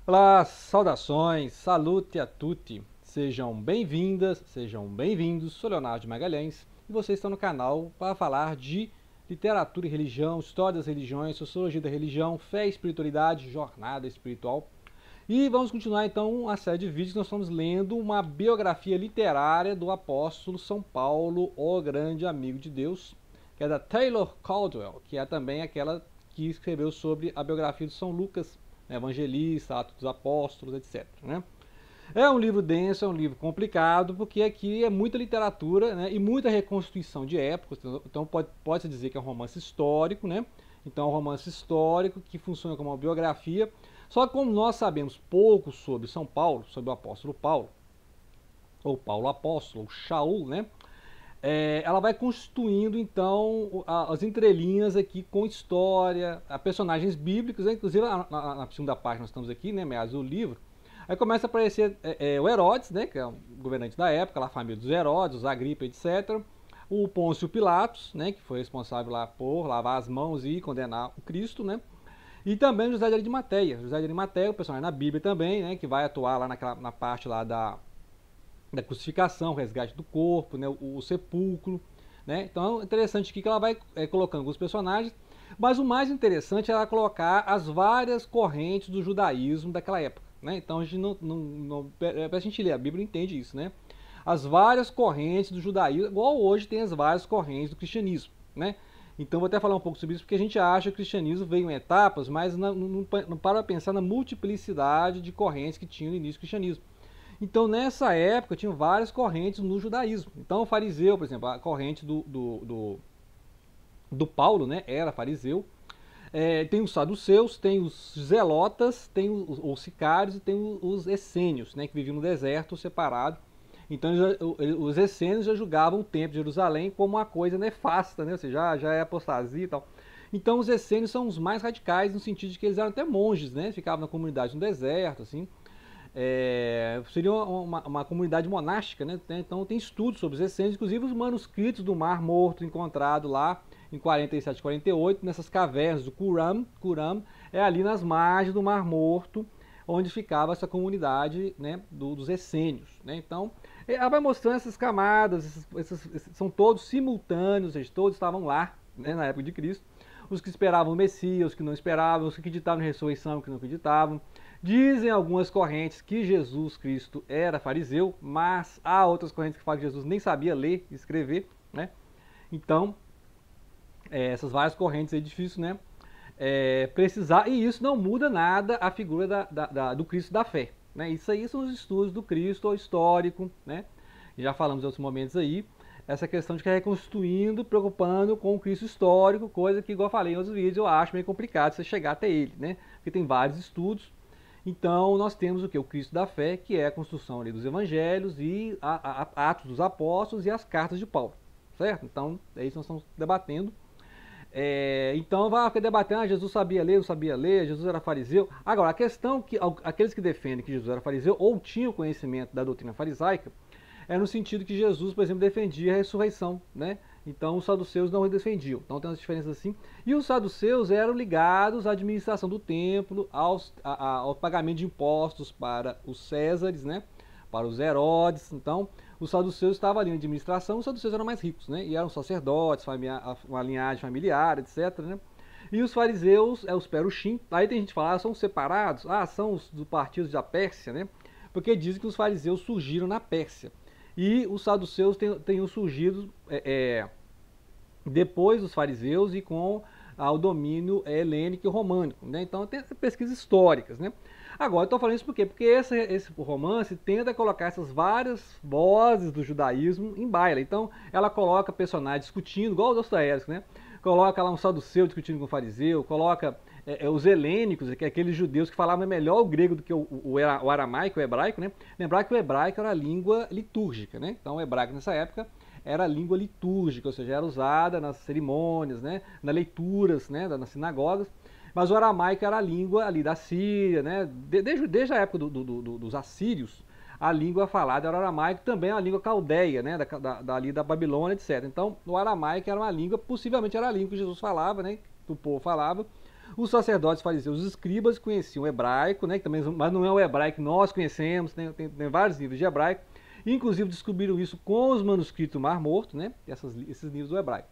Olá, saudações, salute a tutti. Sejam bem-vindas, sejam bem-vindos. Sou Leonardo de Magalhães e vocês estão no canal para falar de literatura e religião, história das religiões, sociologia da religião, fé e espiritualidade, jornada espiritual. E vamos continuar então a série de vídeos que nós estamos lendo uma biografia literária do apóstolo São Paulo, o grande amigo de Deus, que é da Taylor Caldwell, que é também aquela que escreveu sobre a biografia de São Lucas, né, evangelista, Atos dos Apóstolos, etc. Né? É um livro denso, é um livro complicado, porque aqui é muita literatura, né, e muita reconstituição de épocas, então pode-se dizer que é um romance histórico, né? Então é um romance histórico que funciona como uma biografia. Só que como nós sabemos pouco sobre São Paulo, sobre o apóstolo Paulo, ou Paulo apóstolo, ou Shaul, né? Ela vai constituindo então as entrelinhas aqui com história, personagens bíblicos, né? Inclusive na segunda página nós estamos aqui, né, meados do livro. Aí começa a aparecer o Herodes, né, que é o governante da época, lá a família dos Herodes, os Agripa, etc. O Pôncio Pilatos, né, que foi responsável lá por lavar as mãos e condenar o Cristo, né. E também José de Arimateia. José de Arimateia, o personagem na Bíblia também, né, que vai atuar lá na parte lá da crucificação, o resgate do corpo, né, o sepulcro. Né? Então é interessante aqui que ela vai colocando alguns personagens, mas o mais interessante é ela colocar as várias correntes do judaísmo daquela época. Né? Então a gente pra gente ler a Bíblia entende isso, né? As várias correntes do judaísmo, igual hoje tem as várias correntes do cristianismo. Né? Então vou até falar um pouco sobre isso, porque a gente acha que o cristianismo veio em etapas, mas não para pensar na multiplicidade de correntes que tinha no início do cristianismo. Então, nessa época, tinham várias correntes no judaísmo. Então, o fariseu, por exemplo, a corrente do Paulo, né, era fariseu. Tem os saduceus, tem os zelotas, tem os sicários e tem os essênios, né, que viviam no deserto separado. Então, os essênios já julgavam o templo de Jerusalém como uma coisa nefasta, né, ou seja, já é apostasia e tal. Então, os essênios são os mais radicais no sentido de que eles eram até monges, né, ficavam na comunidade no deserto, assim. Seria uma comunidade monástica, né? Então tem estudos sobre os essênios, inclusive os manuscritos do Mar Morto encontrado lá em 47 e 48, nessas cavernas do Qumran. Qumran é ali nas margens do Mar Morto, onde ficava essa comunidade, né, dos essênios. Né? Então ela vai mostrando essas camadas, são todos simultâneos, eles todos estavam lá, né, na época de Cristo. Os que esperavam o Messias, os que não esperavam, os que acreditavam na ressurreição, os que não acreditavam. Dizem algumas correntes que Jesus Cristo era fariseu, mas há outras correntes que falam que Jesus nem sabia ler e escrever, né? Então, essas várias correntes é difícil, né? Precisar, e isso não muda nada a figura do Cristo da fé, né? Isso aí são os estudos do Cristo histórico, né? Já falamos em outros momentos aí, essa questão de que é reconstruindo, preocupando com o Cristo histórico, coisa que, igual eu falei em outros vídeos, eu acho meio complicado você chegar até ele, né? Porque tem vários estudos. Então, nós temos o que? O Cristo da fé, que é a construção ali dos evangelhos e Atos dos Apóstolos e as cartas de Paulo, certo? Então, é isso que nós estamos debatendo. Então, vai debatendo, Jesus sabia ler, não sabia ler, Jesus era fariseu. Agora, a questão que aqueles que defendem que Jesus era fariseu ou tinham conhecimento da doutrina farisaica, é no sentido que Jesus, por exemplo, defendia a ressurreição, né? Então os saduceus não defendiam. Então tem umas diferenças assim. E os saduceus eram ligados à administração do templo, ao pagamento de impostos para os Césares, né? Para os Herodes. Então os saduceus estavam ali na administração, os saduceus eram mais ricos, né? E eram sacerdotes, uma linhagem familiar, etc, né? E os fariseus, os perushim, aí tem gente que fala, são separados? São os do partido da Pérsia, né? Porque dizem que os fariseus surgiram na Pérsia. E os saduceus tenham surgido depois dos fariseus e com o domínio helênico e românico. Né? Então tem pesquisas históricas. Né? Agora, eu estou falando isso por quê? Porque esse romance tenta colocar essas várias vozes do judaísmo em baila. Então ela coloca personagens discutindo, igual o Dostoiévski, né? Coloca lá um saduceu discutindo com o fariseu, coloca os helênicos, que é aqueles judeus que falavam melhor o grego do que o aramaico, o hebraico, né? Lembrar que o hebraico era a língua litúrgica, né? Então o hebraico nessa época era a língua litúrgica, ou seja, era usada nas cerimônias, né? Nas leituras, né? Nas sinagogas. Mas o aramaico era a língua ali da Síria, né? Desde a época dos assírios, a língua falada era o aramaico, também a língua caldeia, né? Ali da Babilônia, etc. Então, o aramaico era uma língua, possivelmente era a língua que Jesus falava, né? Que o povo falava. Os sacerdotes fariseus, os escribas conheciam o hebraico, né, que também, mas não é o hebraico que nós conhecemos, né, tem vários livros de hebraico. Inclusive descobriram isso com os manuscritos do Mar Morto, né, esses livros do hebraico.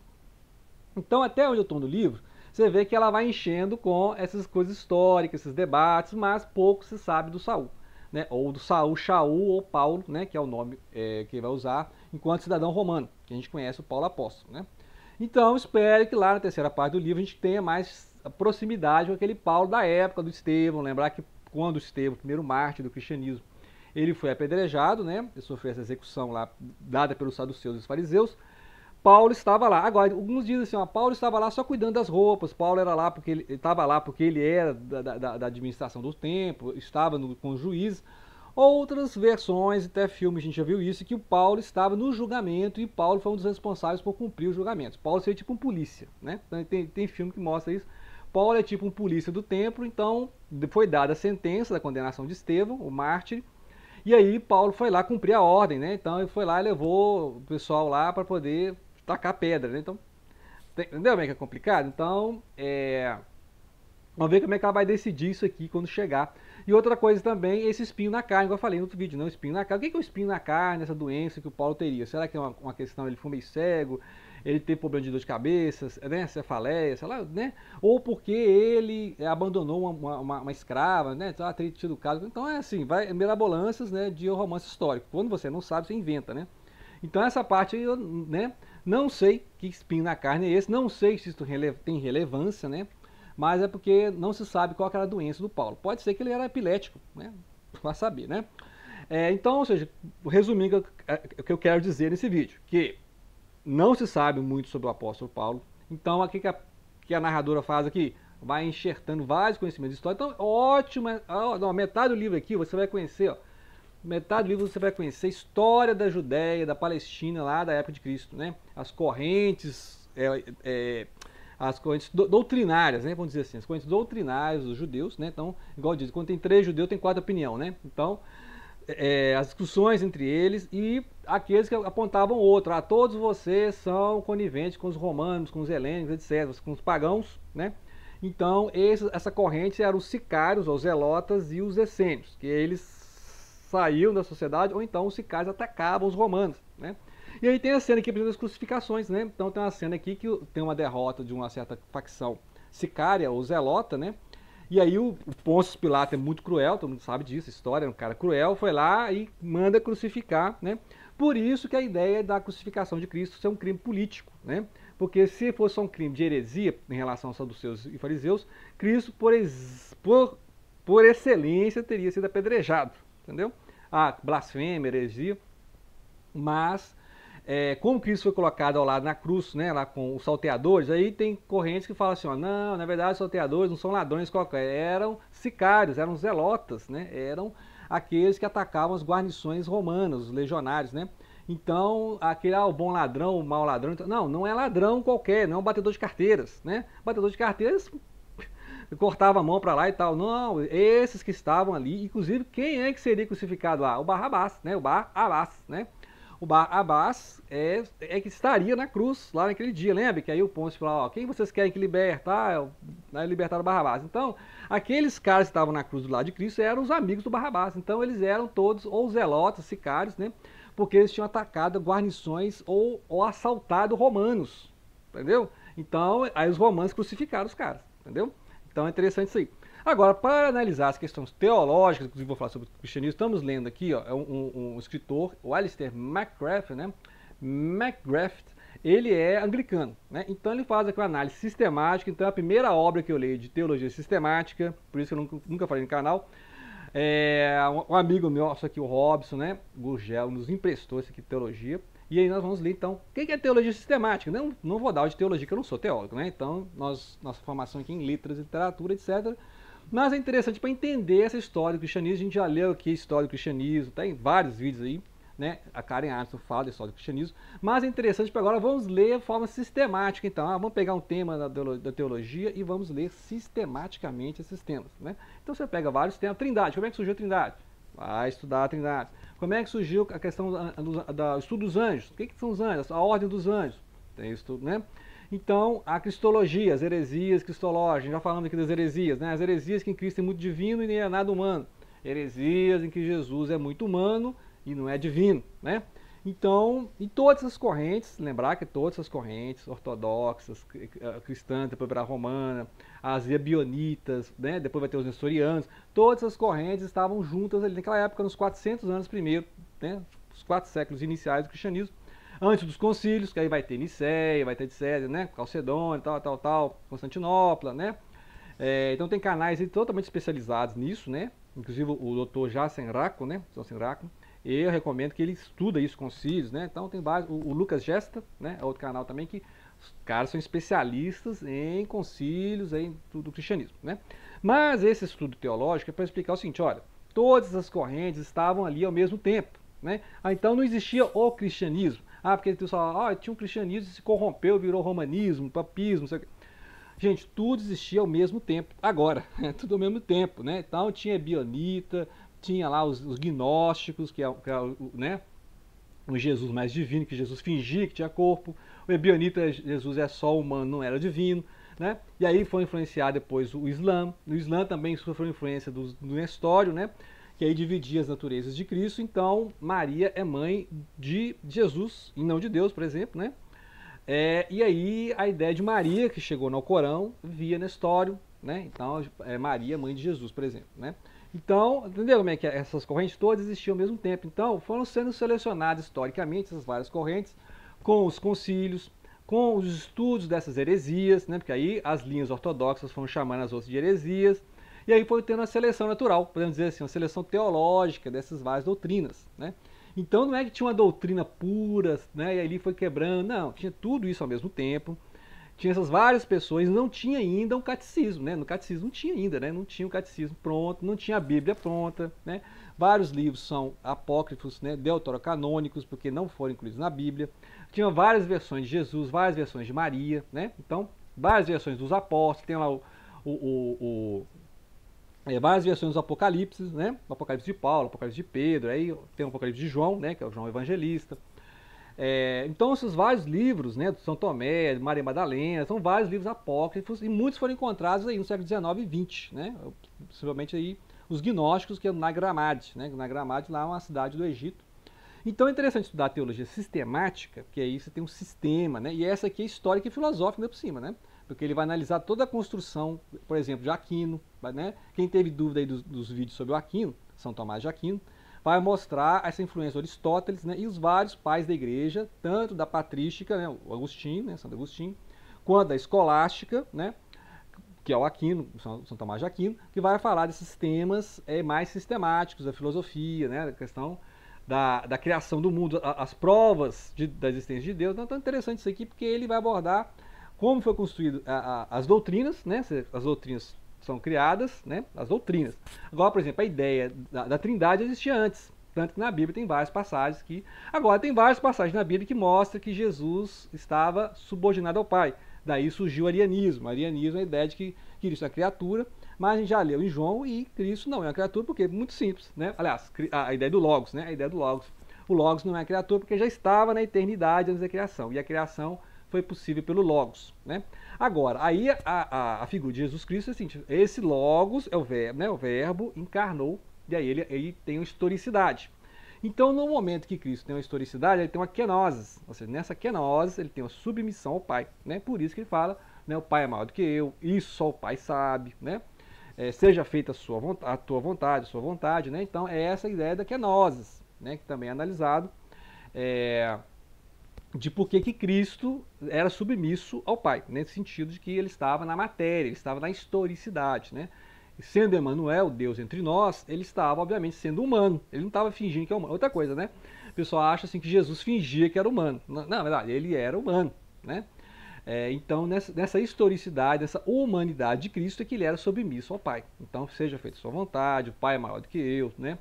Então, até onde eu estou no livro, você vê que ela vai enchendo com essas coisas históricas, esses debates, mas pouco se sabe do Saul, né? Ou do Saul, Shaul ou Paulo, né? Que é o nome que ele vai usar enquanto cidadão romano, que a gente conhece o Paulo Apóstolo, né? Então, espero que lá na terceira parte do livro a gente tenha mais proximidade com aquele Paulo da época do Estevão. Lembrar que quando Estevão, o primeiro mártir do cristianismo, ele foi apedrejado, né? Ele sofreu essa execução lá, dada pelos saduceus e os fariseus. Paulo estava lá. Agora, alguns dizem assim, ó, Paulo estava lá só cuidando das roupas, Paulo era lá porque ele estava lá porque ele era da administração do templo, estava com os juízes. Outras versões, até filme a gente já viu isso, que o Paulo estava no julgamento e Paulo foi um dos responsáveis por cumprir os julgamentos. Paulo seria tipo um polícia, né? Tem filme que mostra isso. Paulo é tipo um polícia do templo, então foi dada a sentença da condenação de Estevão, o mártir, e aí Paulo foi lá cumprir a ordem, né? Então ele foi lá e levou o pessoal lá para poder tacar pedra, né? Então, entendeu como é que é complicado? Então, vamos ver como é que ela vai decidir isso aqui quando chegar. E outra coisa também, esse espinho na carne, como eu falei no outro vídeo, não, espinho na carne. O que é o espinho na carne, essa doença que o Paulo teria? Será que é uma questão, ele foi meio cego, ele teve problema de dor de cabeça, né, cefaleia, sei lá, né? Ou porque ele abandonou uma escrava, né? Então, teria tido o caso. Então é assim, vai mirabolâncias, né, de um romance histórico. Quando você não sabe, você inventa, né? Então essa parte eu, né, não sei que espinho na carne é esse, não sei se isso tem relevância, né? Mas é porque não se sabe qual era a doença do Paulo. Pode ser que ele era epilético, né? Vai saber, né? Então, ou seja, resumindo o que eu quero dizer nesse vídeo, que não se sabe muito sobre o apóstolo Paulo. Então, aqui que a narradora faz aqui, vai enxertando vários conhecimentos de história. Então, ótimo, metade do livro aqui você vai conhecer, ó, metade do livro você vai conhecer a história da Judéia, da Palestina, lá da época de Cristo, né? As correntes, as correntes doutrinárias, né? Vamos dizer assim, as correntes doutrinárias dos judeus, né? Então, igual diz, quando tem 3 judeus, tem 4 opinião, né? Então, as discussões entre eles e aqueles que apontavam outro. Todos vocês são coniventes com os romanos, com os helênicos, etc., com os pagãos, né? Então, essa corrente eram os sicários, os zelotas e os essênios, que eles saíam da sociedade, ou então os sicários atacavam os romanos, né? E aí tem a cena aqui, por exemplo, das crucificações, né? Então tem uma cena aqui que tem uma derrota de uma certa facção sicária, ou zelota, né? E aí o Pôncio Pilatos é muito cruel, todo mundo sabe disso, a história, é um cara cruel, foi lá e manda crucificar, né? Por isso que a ideia da crucificação de Cristo ser um crime político, né? Porque se fosse só um crime de heresia em relação aos saduceus e fariseus, Cristo, por excelência, teria sido apedrejado, entendeu? Blasfêmia, heresia, mas como Cristo foi colocado ao lado na cruz, né, lá com os salteadores, aí tem correntes que falam assim, ó, não, na verdade os salteadores não são ladrões qualquer, eram sicários, eram zelotas, né, eram aqueles que atacavam as guarnições romanas, os legionários, né. Então, aquele, o bom ladrão, o mau ladrão, não é ladrão qualquer, não é um batedor de carteiras, né, batedor de carteiras cortava a mão para lá e tal. Não, esses que estavam ali, inclusive, quem é que seria crucificado lá? O Barrabás, né? O Bar-Abás, né? O Bar-Abás é que estaria na cruz lá naquele dia, lembra? Que aí o Pôncio falou, ó, quem vocês querem que libertar? Libertaram o Barrabás. Então, aqueles caras que estavam na cruz do lado de Cristo eram os amigos do Barrabás. Então, eles eram todos ou zelotas, sicários, né? Porque eles tinham atacado guarnições ou assaltado romanos, entendeu? Então, aí os romanos crucificaram os caras, entendeu? Então é interessante isso aí. Agora, para analisar as questões teológicas, inclusive vou falar sobre o cristianismo, estamos lendo aqui, ó, um escritor, o Alistair McGrath, né? McGrath, ele é anglicano, né? Então ele faz aqui uma análise sistemática. Então é a primeira obra que eu leio de teologia sistemática, por isso que eu nunca falei no canal. Um amigo nosso aqui, o Robson, né? Gurgel, nos emprestou esse aqui de teologia. E aí nós vamos ler, então, o que é teologia sistemática? Não vou dar aula de teologia, que eu não sou teólogo, né? Então, nossa formação aqui em letras, literatura, etc. Mas é interessante para entender essa história do cristianismo. A gente já leu aqui a história do cristianismo, tem vários vídeos aí, né? A Karen Armstrong fala da história do cristianismo. Mas é interessante para agora vamos ler de forma sistemática, então. Vamos pegar um tema da teologia e vamos ler sistematicamente esses temas, né? Então você pega vários temas. Trindade, como é que surgiu a Trindade? Vai estudar a Trindade. Como é que surgiu a questão do estudo dos anjos? O que são os anjos? A ordem dos anjos. Tem estudo, né? Então, a cristologia, as heresias cristológicas, já falamos aqui das heresias, né? As heresias que em Cristo é muito divino e nem é nada humano. Heresias em que Jesus é muito humano e não é divino, né? Então, em todas as correntes, lembrar que todas as correntes ortodoxas, cristãs, depois para a romana, as ebionitas, né? Depois vai ter os nestorianos, todas as correntes estavam juntas ali naquela época, nos 400 anos primeiro, né? Os 4 séculos iniciais do cristianismo, antes dos concílios, que aí vai ter Nicéia, vai ter de César, né? Calcedônia, tal, Constantinopla, né? Então tem canais aí totalmente especializados nisso, né? Inclusive o Dr. Jason Racco, né? Eu recomendo que ele estuda isso com concílios, né? Então tem vários, o Lucas Gesta, né? É outro canal também que os caras são especialistas em concílios, em tudo do cristianismo, né? Mas esse estudo teológico é para explicar o seguinte, olha, todas as correntes estavam ali ao mesmo tempo, né? Então não existia o cristianismo. Porque o pessoal tinha um cristianismo e se corrompeu, virou romanismo, papismo, não sei o quê. Gente, tudo existia ao mesmo tempo, agora, tudo ao mesmo tempo, né? Então tinha Bionita, tinha lá os gnósticos, que é né, o Jesus mais divino, que Jesus fingia que tinha corpo, o Ebionita, Jesus é só humano, não era divino, né? E aí foi influenciar depois o Islã também sofreu influência do Nestório, né? Que aí dividia as naturezas de Cristo, então Maria é mãe de Jesus e não de Deus, por exemplo, né? E aí a ideia de Maria, que chegou no Alcorão, via Nestório, né? Então é Maria, mãe de Jesus, por exemplo, né? Então, entendeu como é que essas correntes todas existiam ao mesmo tempo? Então, foram sendo selecionadas historicamente essas várias correntes, com os concílios, com os estudos dessas heresias, né? Porque aí as linhas ortodoxas foram chamando as outras de heresias, e aí foi tendo uma seleção natural, podemos dizer assim, uma seleção teológica dessas várias doutrinas, né? Então não é que tinha uma doutrina pura, né? E ali foi quebrando, não, tinha tudo isso ao mesmo tempo. Tinha essas várias pessoas, não tinha ainda um catecismo, né? No catecismo não tinha ainda, né? Não tinha o catecismo pronto, não tinha a Bíblia pronta, né? Vários livros são apócrifos, né? Deuterocanônicos, porque não foram incluídos na Bíblia. Tinha várias versões de Jesus, várias versões de Maria, né? Então, várias versões dos apóstolos, tem lá várias versões dos Apocalipses, né? O Apocalipse de Paulo, o Apocalipse de Pedro, aí tem o Apocalipse de João, né? Que é o João Evangelista. Então esses vários livros, né, do São Tomé, Maria Madalena, são vários livros apócrifos e muitos foram encontrados aí no século XIX e XX, né, possivelmente aí os gnósticos, que é o Nag Hammadi, né, Nag Hammadi lá é uma cidade do Egito. Então é interessante estudar a teologia sistemática, porque aí você tem um sistema, né, e essa aqui é histórica e filosófica ainda por cima, né, porque ele vai analisar toda a construção, por exemplo, de Aquino, né, quem teve dúvida aí dos vídeos sobre o Aquino, São Tomás de Aquino, vai mostrar essa influência de Aristóteles, né, e os vários pais da igreja, tanto da patrística, né, o Agostinho, né, Santo Agostinho, quanto da escolástica, né, que é o Aquino, São Tomás de Aquino, que vai falar desses temas mais sistemáticos da filosofia, né, da questão da criação do mundo, as provas da existência de Deus. Então é tão interessante isso aqui, porque ele vai abordar como foi construído as doutrinas, né, as doutrinas são criadas, né, as doutrinas. Agora, por exemplo, a ideia da Trindade existia antes, tanto que na Bíblia tem várias passagens que... Agora, tem várias passagens na Bíblia que mostram que Jesus estava subordinado ao Pai. Daí surgiu o arianismo. O arianismo é a ideia de que Cristo é uma criatura, mas a gente já leu em João e Cristo não é uma criatura, porque é muito simples, né? Aliás, a ideia do Logos, né? A ideia do Logos. O Logos não é criatura porque já estava na eternidade antes da criação, e a criação foi possível pelo Logos, né? Agora, aí a figura de Jesus Cristo é assim, esse Logos é o verbo, né? O verbo encarnou, e aí ele tem uma historicidade. Então, no momento que Cristo tem uma historicidade, ele tem uma kenosis, ou seja, nessa kenosis ele tem uma submissão ao Pai, né? Por isso que ele fala, né? O Pai é maior do que eu, isso só o Pai sabe, né? Seja feita a tua vontade, a sua vontade, né? Então, é essa a ideia da kenosis, né? Que também é analisado, de por que Cristo era submisso ao Pai, nesse sentido de que ele estava na matéria, ele estava na historicidade, né? E sendo Emmanuel, Deus entre nós, ele estava, obviamente, sendo humano, ele não estava fingindo que é humano. Outra coisa, né? O pessoal acha assim que Jesus fingia que era humano. Não, na verdade, ele era humano, né? Então, nessa historicidade, nessa humanidade de Cristo, é que ele era submisso ao Pai. Então, seja feita a sua vontade, o Pai é maior do que eu, né?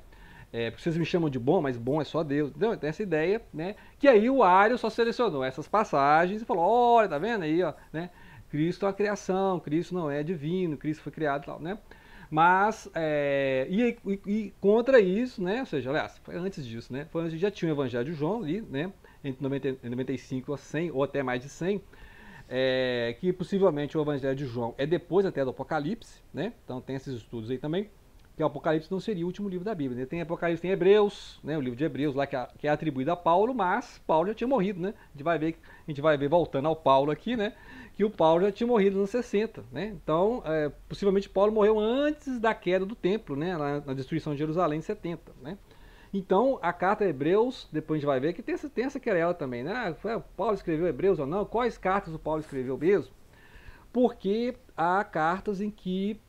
Porque vocês me chamam de bom, mas bom é só Deus. Então, tem essa ideia, né? Que aí o Arius só selecionou essas passagens e falou, olha, tá vendo aí, ó, né? Cristo é uma criação, Cristo não é divino, Cristo foi criado e tal, né? Mas, e contra isso, né? Ou seja, aliás, foi antes disso, né? Foi antes, já tinha o Evangelho de João ali, né? Entre 95 a 100, ou até mais de 100, que possivelmente o Evangelho de João é depois até do Apocalipse, né? Então tem esses estudos aí também, que o Apocalipse não seria o último livro da Bíblia, né? Tem Apocalipse, tem Hebreus, né? O livro de Hebreus lá que é atribuído a Paulo, mas Paulo já tinha morrido, né? A gente vai ver voltando ao Paulo aqui, né? Que o Paulo já tinha morrido nos anos 60, né? Então, possivelmente Paulo morreu antes da queda do templo, né? Na destruição de Jerusalém em 70, né? Então, a carta a Hebreus, depois a gente vai ver que tem essa querela também, né? Paulo escreveu Hebreus ou não? Quais cartas o Paulo escreveu mesmo? Porque há cartas em que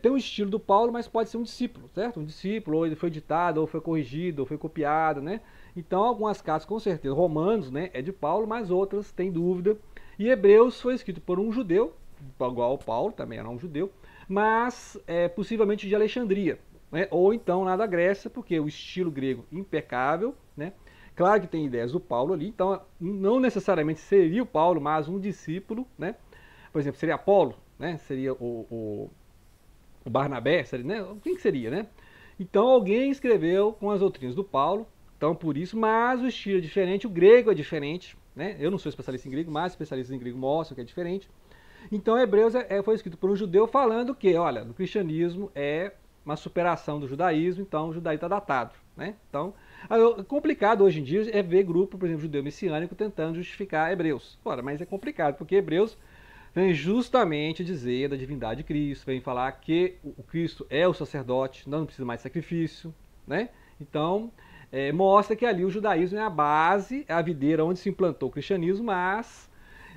tem o estilo do Paulo, mas pode ser um discípulo, certo? Um discípulo, ou ele foi ditado, ou foi corrigido, ou foi copiado, né? Então, algumas cartas, com certeza, Romanos, né, é de Paulo, mas outras tem dúvida. E Hebreus foi escrito por um judeu, igual Paulo, também era um judeu, mas possivelmente de Alexandria, né? Ou então lá da Grécia, porque o estilo grego impecável, né? Claro que tem ideias do Paulo ali, então não necessariamente seria o Paulo, mas um discípulo, né? Por exemplo, seria Apolo, né? Seria o Barnabé, seria, né? Quem que seria, né? Então alguém escreveu com as doutrinas do Paulo, então por isso, mas o estilo é diferente, o grego é diferente, né? Eu não sou especialista em grego, mas especialistas em grego mostram que é diferente. Então Hebreus foi escrito por um judeu falando que, olha, no cristianismo é uma superação do judaísmo, então o judaísmo está datado, né? Então, complicado hoje em dia é ver grupo, por exemplo, judeu messiânico tentando justificar Hebreus. Ora, mas é complicado, porque Hebreus vem justamente dizer da divindade de Cristo, vem falar que o Cristo é o sacerdote, não precisa mais de sacrifício, né? Então, mostra que ali o judaísmo é a base, é a videira onde se implantou o cristianismo, mas...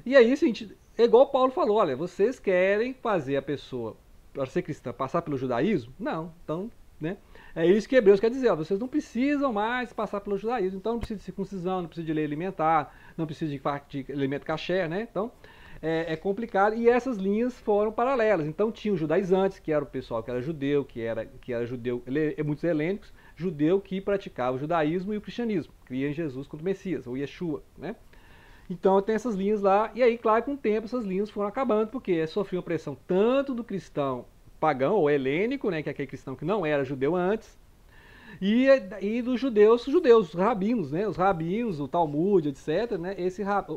E aí, assim, é igual Paulo falou, olha, vocês querem fazer a pessoa, para ser cristã, passar pelo judaísmo? Não, então, né? É isso que Hebreus quer dizer, ó, vocês não precisam mais passar pelo judaísmo, então não precisa de circuncisão, não precisa de lei alimentar, não precisa de elemento kasher, né? Então, é complicado, e essas linhas foram paralelas. Então tinha os judaizantes, que era o pessoal que era judeu, que era judeu, muitos helênicos, judeu que praticava o judaísmo e o cristianismo, cria em Jesus como Messias, ou Yeshua, né? Então tem essas linhas lá, e aí, claro, com o tempo essas linhas foram acabando, porque sofriam pressão tanto do cristão pagão, ou helênico, né, que é aquele cristão que não era judeu antes, e dos judeus, os rabinos, né? Os rabinos, o Talmud, etc., né?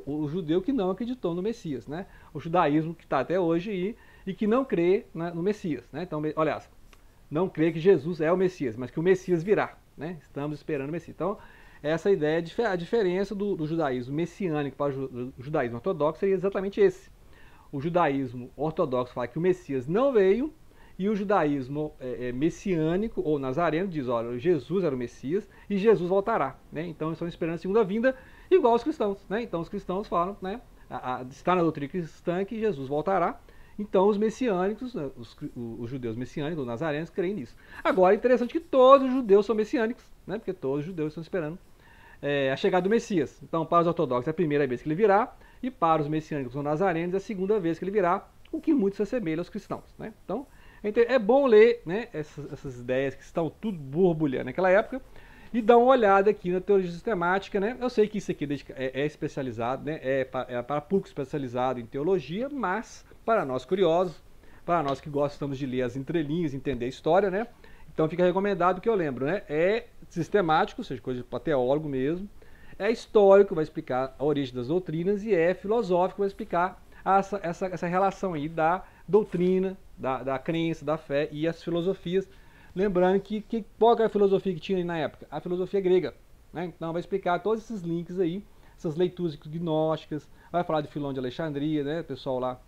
O judeu que não acreditou no Messias, né? O judaísmo que está até hoje aí e que não crê, né, no Messias, né? Então, aliás, não crê que Jesus é o Messias, mas que o Messias virá, né? Estamos esperando o Messias. Então, essa ideia, a diferença do judaísmo messiânico para o judaísmo ortodoxo seria exatamente esse. O judaísmo ortodoxo fala que o Messias não veio, e o judaísmo messiânico, ou nazareno, diz, olha, Jesus era o Messias e Jesus voltará, né? Então eles estão esperando a segunda vinda, igual os cristãos, né? Então os cristãos falam, né? Está na doutrina cristã que Jesus voltará. Então os messiânicos, né, os judeus messiânicos, os nazarenos, creem nisso. Agora é interessante que todos os judeus são messiânicos, né? Porque todos os judeus estão esperando a chegada do Messias. Então para os ortodoxos é a primeira vez que ele virá, e para os messiânicos ou nazarenos é a segunda vez que ele virá, o que muito se assemelha aos cristãos, né? Então é bom ler, né, essas ideias que estão tudo borbulhando naquela época e dar uma olhada aqui na teologia sistemática, né? Eu sei que isso aqui é especializado, né? É para público especializado em teologia, mas para nós curiosos, para nós que gostamos de ler as entrelinhas, entender a história, né? Então fica recomendado que eu lembro, né? É sistemático, ou seja, coisa para teólogo mesmo. É histórico, vai explicar a origem das doutrinas, e é filosófico, vai explicar essa relação aí da doutrina, da crença, da fé e as filosofias. Lembrando qual era a filosofia que tinha aí na época? A filosofia grega, né? Então vai explicar todos esses links aí, essas leituras gnósticas, vai falar de Filão de Alexandria, né? O pessoal lá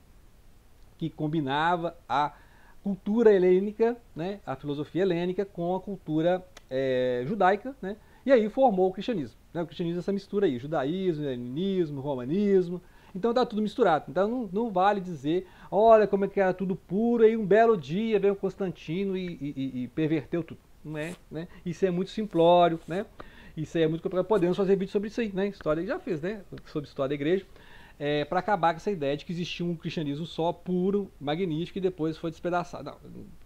que combinava a cultura helênica, né? A filosofia helênica com a cultura judaica, né? E aí formou o cristianismo, né? O cristianismo é essa mistura aí, judaísmo, helenismo, romanismo. Então tá tudo misturado. Então não vale dizer, olha como é que era tudo puro, e um belo dia veio Constantino e perverteu tudo. Não é, né? Isso é muito simplório, né? Isso aí é muito complicado. Podemos fazer vídeo sobre isso aí, né? História já fez, né? Sobre história da igreja. Para acabar com essa ideia de que existia um cristianismo só, puro, magnífico, e depois foi despedaçado. Não,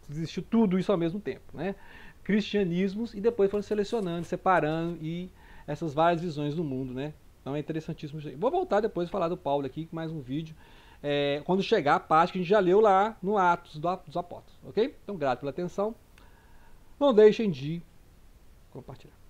existiu tudo isso ao mesmo tempo, né? Cristianismos, e depois foram selecionando, separando, e essas várias visões do mundo, né? Então é interessantíssimo isso aí. Vou voltar depois a falar do Paulo aqui, com mais um vídeo, quando chegar a parte que a gente já leu lá no Atos dos Apóstolos, ok? Então, grato pela atenção. Não deixem de compartilhar.